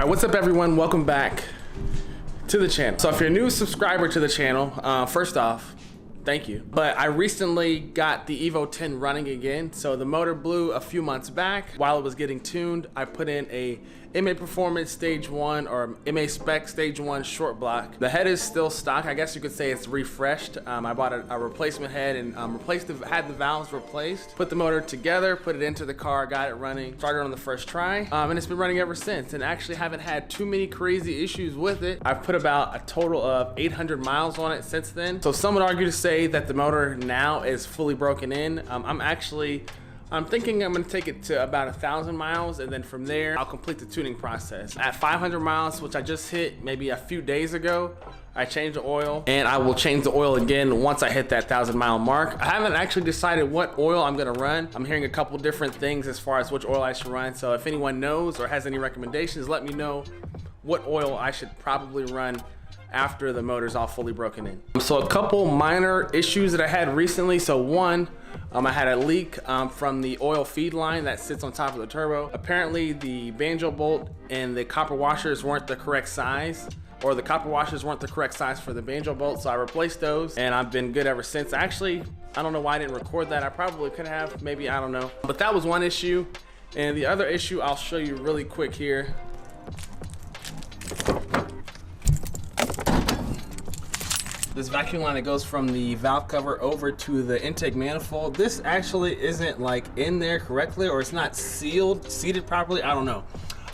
Alright, what's up everyone? Welcome back to the channel. So if you're a new subscriber to the channel, first off, thank you. But I recently got the Evo 10 running again. So the motor blew a few months back. While it was getting tuned, I put in a MA Performance Stage 1 or MA Spec Stage 1 short block. The head is still stock. I guess you could say it's refreshed. I bought a replacement head and had the valves replaced. Put the motor together, put it into the car, got it running. Started on the first try, and it's been running ever since. And actually haven't had too many crazy issues with it. I've put about a total of 800 miles on it since then. So some would argue to say that the motor now is fully broken in. I'm thinking I'm gonna take it to about 1,000 miles, and then from there, I'll complete the tuning process. At 500 miles, which I just hit maybe a few days ago, I changed the oil, and I will change the oil again once I hit that 1,000-mile mark. I haven't actually decided what oil I'm gonna run. I'm hearing a couple different things as far as which oil I should run, so if anyone knows or has any recommendations, let me know what oil I should probably run after the motor's all fully broken in. So a couple minor issues that I had recently. So one, I had a leak from the oil feed line that sits on top of the turbo. Apparently the banjo bolt and the copper washers weren't the correct size, or the copper washers weren't the correct size for the banjo bolt, so I replaced those, and I've been good ever since. Actually, I don't know why I didn't record that. I probably could have, maybe, I don't know. But that was one issue. And the other issue I'll show you really quick here. This vacuum line that goes from the valve cover over to the intake manifold, this actually isn't like in there correctly, or it's not seated properly. I don't know.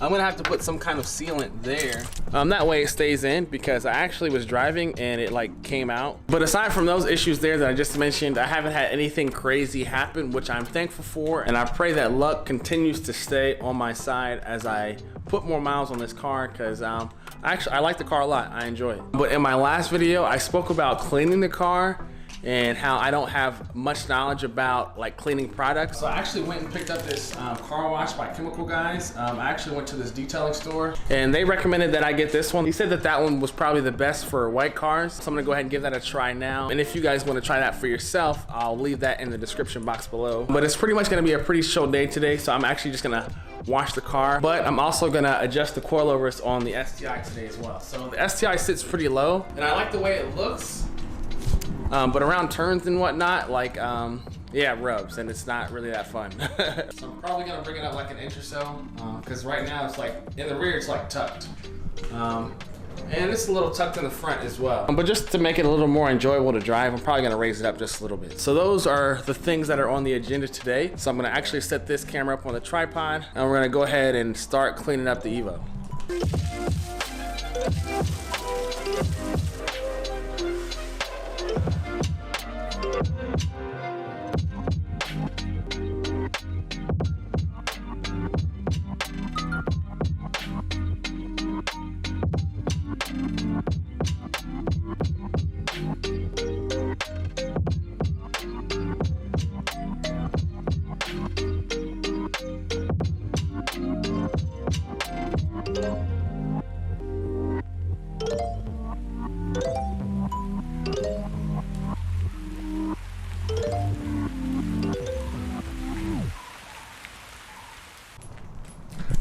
I'm gonna have to put some kind of sealant there. That way it stays in, because I actually was driving and it like came out. But aside from those issues there that I just mentioned, I haven't had anything crazy happen, which I'm thankful for. And I pray that luck continues to stay on my side as I put more miles on this car, because actually I like the car a lot. I enjoy it. But in my last video, I spoke about cleaning the car and how I don't have much knowledge about like cleaning products. So I actually went and picked up this car wash by Chemical Guys. I actually went to this detailing store and they recommended that I get this one. He said that that one was probably the best for white cars. So I'm gonna go ahead and give that a try now. And if you guys wanna try that for yourself, I'll leave that in the description box below. But it's pretty much gonna be a pretty chill day today. So I'm actually just gonna wash the car, but I'm also gonna adjust the coilovers on the STI today as well. So the STI sits pretty low and I like the way it looks. But around turns and whatnot, like, yeah, it rubs, and it's not really that fun. So I'm probably gonna bring it up like an inch or so, because right now it's like, in the rear it's like tucked. And it's a little tucked in the front as well. But just to make it a little more enjoyable to drive, I'm probably gonna raise it up just a little bit. So those are the things that are on the agenda today. So I'm gonna actually set this camera up on the tripod, and we're gonna go ahead and start cleaning up the Evo.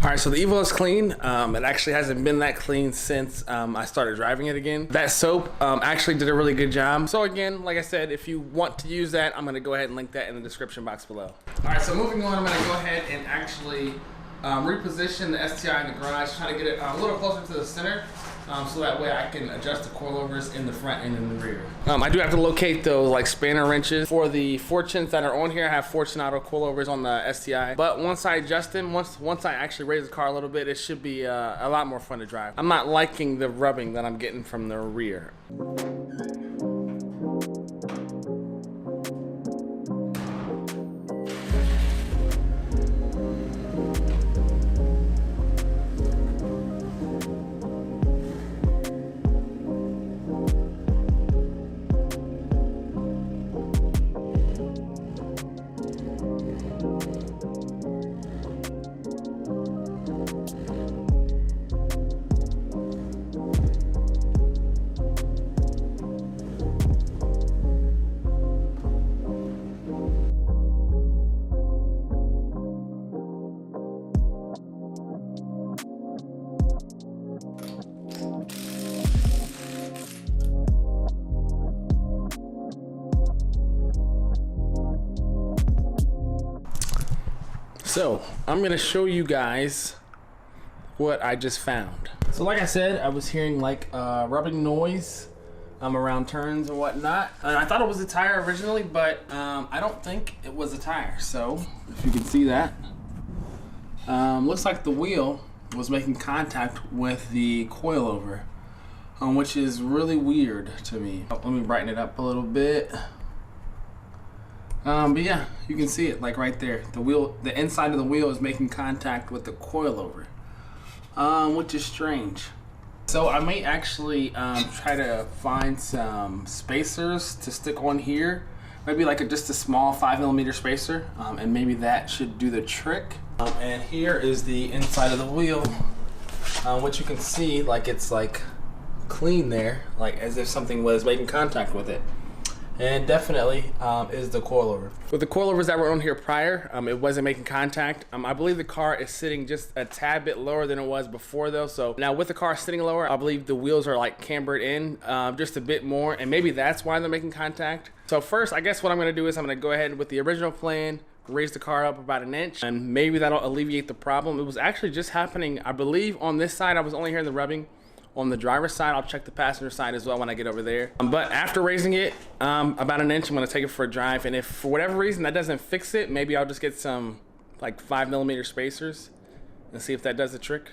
All right, so the Evo is clean. It actually hasn't been that clean since I started driving it again. That soap actually did a really good job. So again, like I said, if you want to use that, I'm gonna go ahead and link that in the description box below. All right, so moving on, I'm gonna go ahead and actually reposition the STI in the garage, try to get it a little closer to the center, so that way I can adjust the coilovers in the front and in the rear. I do have to locate those like spanner wrenches. For the Fortunes that are on here, I have Fortune Auto coilovers on the STI. But once I adjust them, once I actually raise the car a little bit, it should be a lot more fun to drive. I'm not liking the rubbing that I'm getting from the rear. So I'm gonna show you guys what I just found. So like I said, I was hearing like rubbing noise around turns and whatnot. And I thought it was a tire originally, but I don't think it was a tire. So if you can see that, looks like the wheel was making contact with the coilover, which is really weird to me. Let me brighten it up a little bit. But yeah, you can see it like right there. The wheel, the inside of the wheel is making contact with the coilover, which is strange. So I may actually try to find some spacers to stick on here. Maybe like just a small 5mm spacer, and maybe that should do the trick. And here is the inside of the wheel, which you can see like it's like clean there, like as if something was making contact with it. And definitely is the coilover. With the coilovers that were on here prior, it wasn't making contact. I believe the car is sitting just a tad bit lower than it was before though. So now with the car sitting lower, I believe the wheels are like cambered in just a bit more, and maybe that's why they're making contact. So first, I guess what I'm gonna do is I'm gonna go ahead with the original plan, raise the car up about an inch, and maybe that'll alleviate the problem. It was actually just happening, I believe on this side, I was only hearing the rubbing. On the driver's side, I'll check the passenger side as well when I get over there. But after raising it about an inch, I'm gonna take it for a drive. And if for whatever reason that doesn't fix it, maybe I'll just get some like 5mm spacers and see if that does the trick.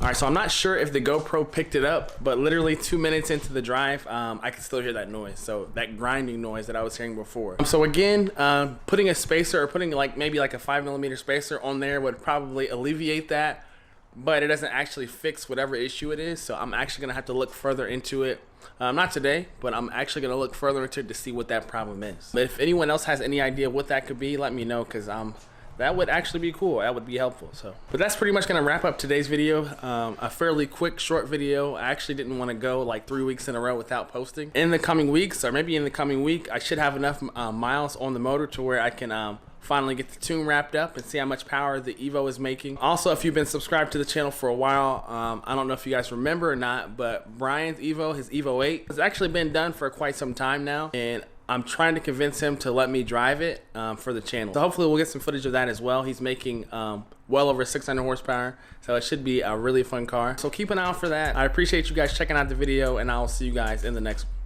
All right, so I'm not sure if the GoPro picked it up, but literally 2 minutes into the drive, I can still hear that noise. So that grinding noise that I was hearing before. So again, putting a spacer or putting like maybe like a 5mm spacer on there would probably alleviate that, but it doesn't actually fix whatever issue it is. So I'm actually gonna have to look further into it. Not today, but I'm actually gonna look further into it to see what that problem is. But if anyone else has any idea what that could be, let me know, because that would actually be cool. That would be helpful. So, but that's pretty much gonna wrap up today's video. A fairly quick, short video. I actually didn't want to go like 3 weeks in a row without posting. In the coming weeks, or maybe in the coming week, I should have enough miles on the motor to where I can finally get the tune wrapped up and see how much power the Evo is making. Also, if you've been subscribed to the channel for a while, I don't know if you guys remember or not, but Brian's Evo, his Evo 8, has actually been done for quite some time now, and I'm trying to convince him to let me drive it for the channel. So hopefully we'll get some footage of that as well. He's making well over 600 horsepower, so it should be a really fun car. So keep an eye out for that. I appreciate you guys checking out the video, and I'll see you guys in the next one.